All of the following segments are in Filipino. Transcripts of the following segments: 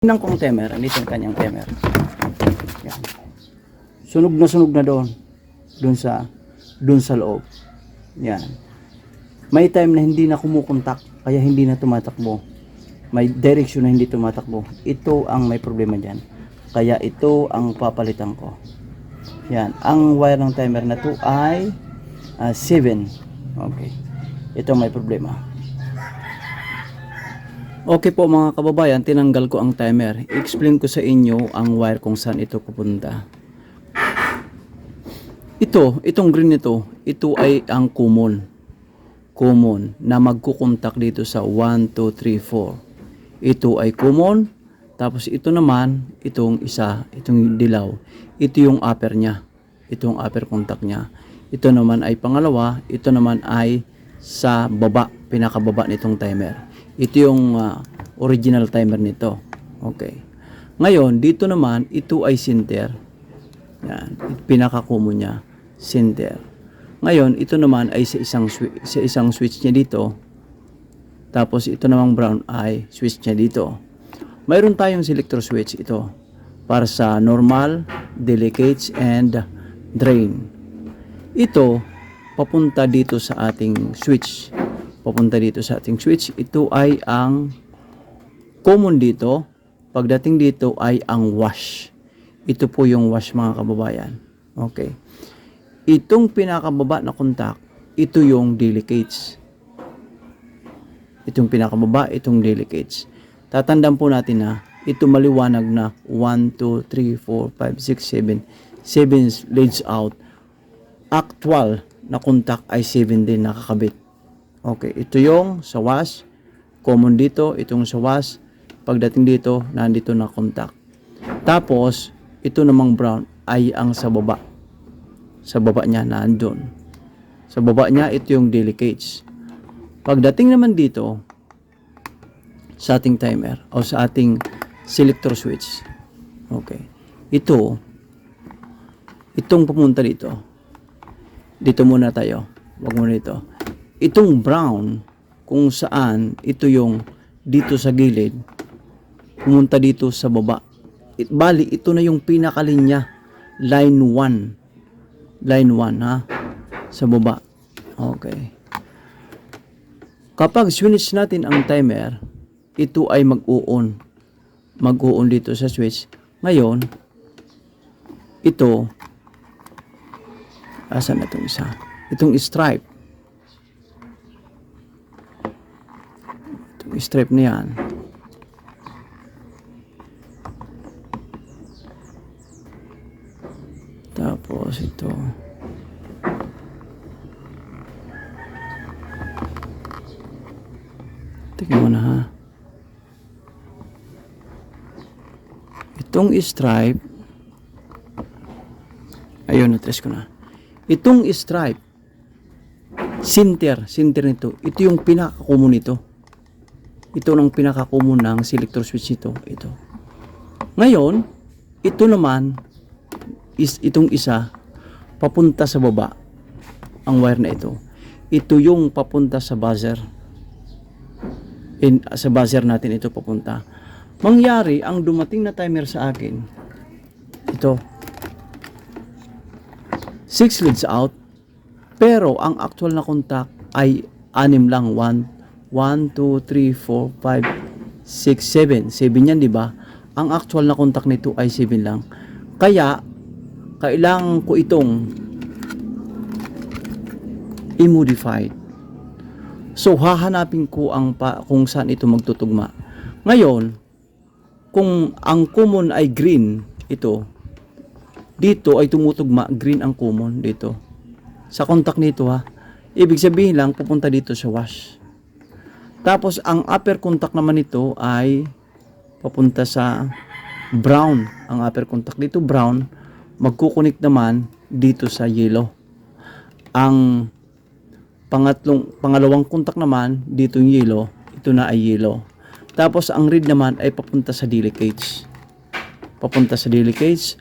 Tingnan kong timer, andito ang kanyang timer. Yan. Sunog na doon sa loob. Yan. May time na hindi na kumukontak, kaya hindi na tumatakbo. May direction na hindi tumatakbo. Ito ang may problema diyan. Kaya ito ang papalitan ko. Yan, ang wire ng timer na to ay 7. Okay. Ito may problema. Okay po mga kababayan, tinanggal ko ang timer. I-explain ko sa inyo ang wire kung saan ito pupunta. Itong green nito, ito ay ang common na magkukontak dito sa 1, 2, 3, 4. Ito ay common, tapos ito naman, itong dilaw. Ito yung upper niya. Ito yung upper contact niya. Ito naman ay pangalawa, ito naman ay sa baba, pinakababa nitong timer. Ito yung original timer nito. Okay. Ngayon, dito naman, ito ay center. Yan, pinaka-common niya, center. Ngayon, ito naman ay sa isang switch niya dito. Tapos ito namang brown ay switch niya dito. Mayroon tayong selector switch ito para sa normal, delicates, and drain. Ito papunta dito sa ating switch. Ito ay ang common dito. Pagdating dito ay ang wash. Ito po yung wash mga kababayan. Okay. Itong pinakababa na contact, ito yung delicates. Itong pinakababa, itong delicates. Tatandaan po natin na ito maliwanag na 1, 2, 3, 4, 5, 6, 7 leads out. Actual na contact ay 7 din nakakabit. Okay, ito yung sa wash, common dito, itong sa wash, pagdating dito, nandito na contact. Tapos, ito namang brown ay ang sa baba. Sa baba niya, nandun. Sa baba niya, ito yung delicates. Pagdating naman dito, sa ating timer, o sa ating selector switch, okay, itong pumunta dito. Dito muna tayo. Wag muna dito. Itong brown, kung saan ito yung dito sa gilid, pumunta dito sa baba. Bali, ito na yung pinakalinya. Line 1. Line 1, ha? Sa baba. Okay. Kapag switch natin ang timer, ito ay mag-on. Mag-on dito sa switch. Ngayon, ito, asan na itong isa? Itong stripe. Stripe na yan. Tapos ito. Tingnan mo na ha. Itong stripe. Ayun, na-trace ko na. Itong stripe. Center nito. Ito yung pinaka-common nito. Ito ang pinaka-common ng selector switch ito. Ngayon, ito naman itong isa papunta sa baba. Ang wire na ito. Ito yung papunta sa buzzer. Sa buzzer natin ito papunta. Mangyari, ang dumating na timer sa akin, ito. 6 leads out. Pero ang actual na contact ay 6 lang. 1, 2, 3, 4, 5, 6, 7. 7 yan, di ba? Ang actual na contact nito ay 7 lang. Kaya, kailangan ko itong i-modify. So, hahanapin ko kung saan ito magtutugma. Ngayon, kung ang common ay green, ito, dito ay tumutugma, green ang common dito. Sa contact nito ha. Ibig sabihin lang, pupunta dito sa wash. Tapos, ang upper contact naman ito ay papunta sa brown. Ang upper contact dito, brown. Magkukunik naman dito sa yellow. Ang pangalawang contact naman, dito yung yellow. Ito na ay yellow. Tapos, ang red naman ay papunta sa delicates. Papunta sa delicates.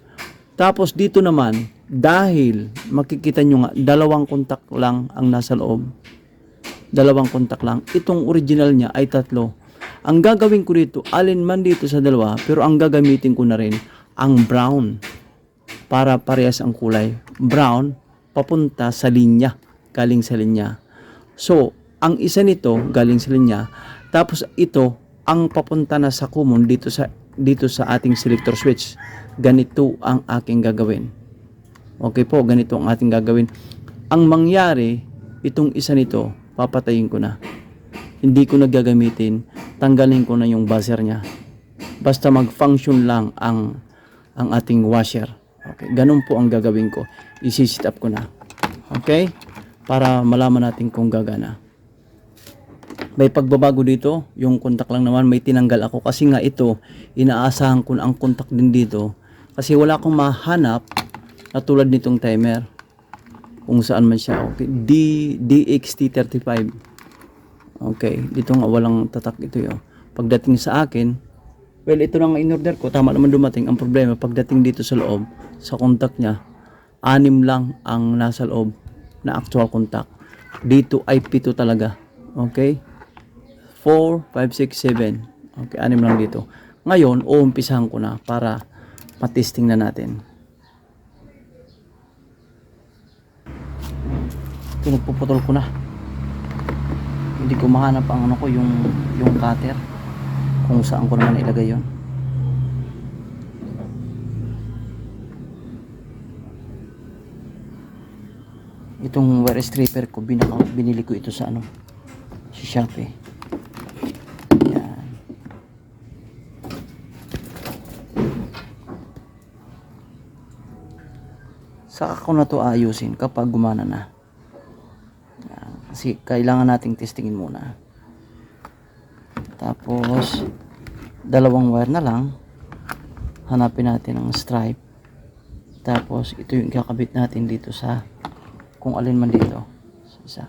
Tapos, dito naman, dahil makikita nyo nga, dalawang contact lang ang nasa loob. Dalawang contact lang. Itong original niya ay 3. Ang gagawin ko dito, alin man dito sa dalawa, pero ang gagamitin ko na rin ang brown para parehas ang kulay. Brown papunta sa linya, galing sa linya. So, ang isa nito galing sa linya, tapos ito ang papunta na sa common dito sa ating selector switch. Ganito ang aking gagawin. Okay po, ganito ang ating gagawin. Ang mangyari, itong isa nito, papatayin ko na. Hindi ko na gagamitin, tanggalin ko na yung buzzer niya. Basta mag-function lang ang ating washer. Okay, ganun po ang gagawin ko. I-set up ko na. Okay? Para malaman natin kung gagana. May pagbabago dito, yung contact lang naman may tinanggal ako kasi nga ito, inaasahan ko na ang contact din dito kasi wala akong mahanap na tulad nitong timer kung saan man siya. Okay, DXT35. Okay, dito nga walang tatak ito yun. Pagdating sa akin, well, ito na nga in-order ko, tama naman dumating. Ang problema, pagdating dito sa loob, sa contact niya, 6 lang ang nasa loob na actual contact. Dito ay 7 talaga. Okay? 4, 5, 6, 7. Okay, 6 lang dito. Ngayon, uumpisahan ko na para matesting na natin. Pinagpuputol ko na. Hindi ko mahanap ang ano ko, yung cutter. Kung saan ko naman ilagay yon. Itong wire stripper ko, binili ko ito sa ano, sa Shopee. Yan. Saka ko na to ayusin kapag gumana na. Yan. Kasi kailangan nating testingin muna. Tapos dalawang wire na lang, hanapin natin ang stripe. Tapos ito yung kakabit natin dito sa kung alin man dito sa isa.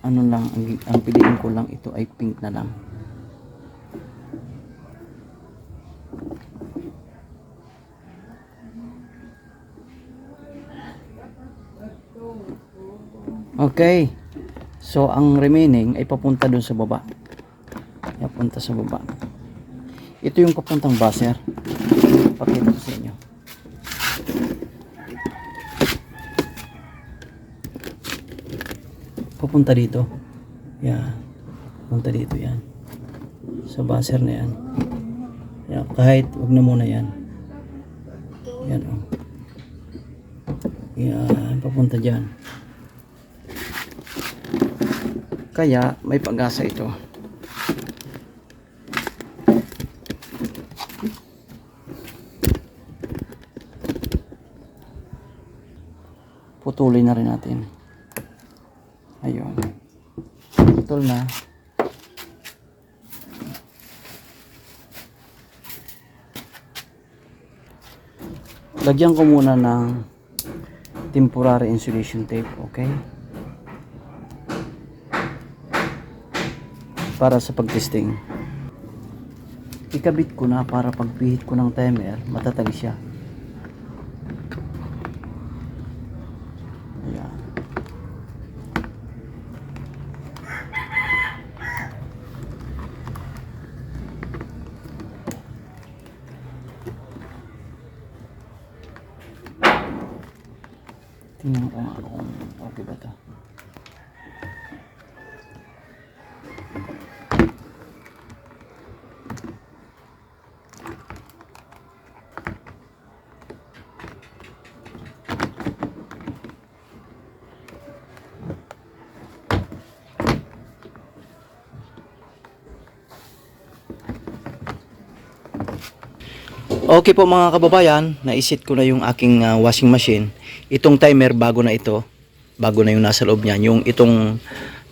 Ano lang ang piliin ko lang, ito ay pink na lang. Okay. So ang remaining ay papunta dun sa baba. Papunta sa baba. Ito yung papuntang buzzer. Pakita ko sa inyo. Papunta dito. Yan. Papunta dito yan. Sa buzzer na yan. Yan. Kahit wag na muna yan. Yan o. Yan. Papunta dyan. Kaya may pag-asa ito. Putulin na rin natin. Ayun. Putol na. Lagyan ko muna ng temporary insulation tape, okay? Para sa pagtesting. Ikabit ko na para pagpihit ko ng timer, matatag siya. Ayan. Tingnan ko nga kung okay ba ito. Okay po mga kababayan, naisit ko na yung aking washing machine. Itong timer bago na ito, bago na yung nasa loob niyan, yung itong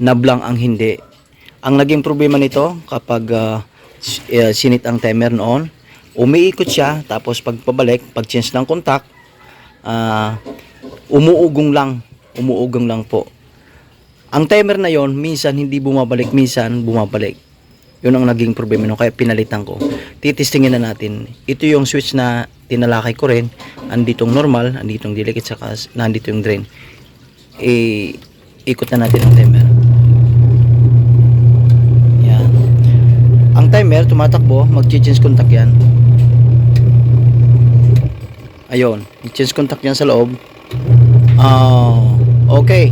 nablang ang hindi. Ang naging problema nito kapag sinit ang timer noon, umiikot siya, tapos pagpabalik, pag change ng contact, umuugong lang po. Ang timer na yon minsan hindi bumabalik, minsan bumabalik. Yun ang naging problema no, kaya pinalitan ko. Titistingin na natin. Ito yung switch na tinalakay ko rin. Anditong normal, anditong delicate, saka nandito yung drain. Ikot na natin ang timer. Yan. Ang timer tumatakbo, mag-change contact yan. Ayun, i-change contact yan sa loob. Okay.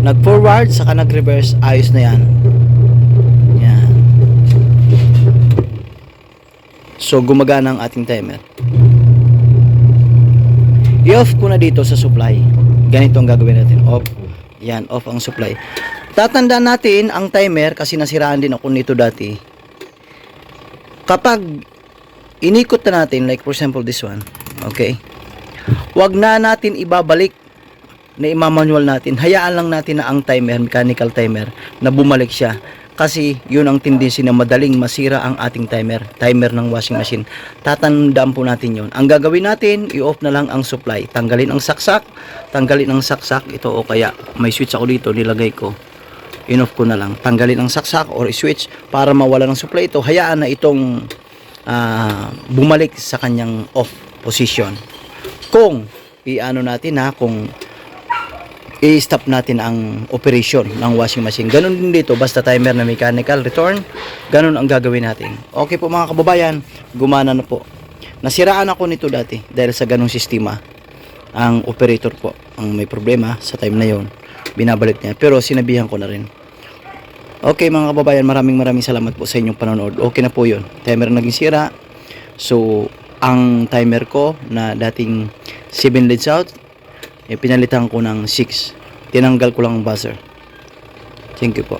Nag-forward, saka nag-reverse, ayos na yan. Yan. So, gumagana ang ating timer. I-off ko na dito sa supply. Ganito ang gagawin natin. Off. Yan, off ang supply. Tatandaan natin ang timer kasi nasiraan din ako nito dati. Kapag inikot na natin, like for example this one, okay? Wag na natin ibabalik na imamanual natin. Hayaan lang natin na ang timer, mechanical timer, na bumalik siya. Kasi yun ang tendency na madaling masira ang ating timer ng washing machine. Tatandaan po natin yun. Ang gagawin natin, i-off na lang ang supply. Tanggalin ang saksak, ito o kaya may switch ako dito, nilagay ko. In-off ko na lang. Tanggalin ang saksak or switch para mawala ng supply ito. Hayaan na itong bumalik sa kanyang off position. Kung i-ano natin kung i-stop natin ang operation ng washing machine. Ganun din dito, basta timer na mechanical return, ganun ang gagawin natin. Okay po mga kababayan, gumana na po. Nasiraan ako nito dati dahil sa ganung sistema. Ang operator po ang may problema sa time na yon, binabalik niya. Pero sinabihan ko na rin. Okay mga kababayan, maraming salamat po sa inyong panonood. Okay na po yun. Timer naging sira. So, ang timer ko na dating 7 leads out, pinalitan ko ng 6. Tinanggal ko lang ang buzzer. Thank you po.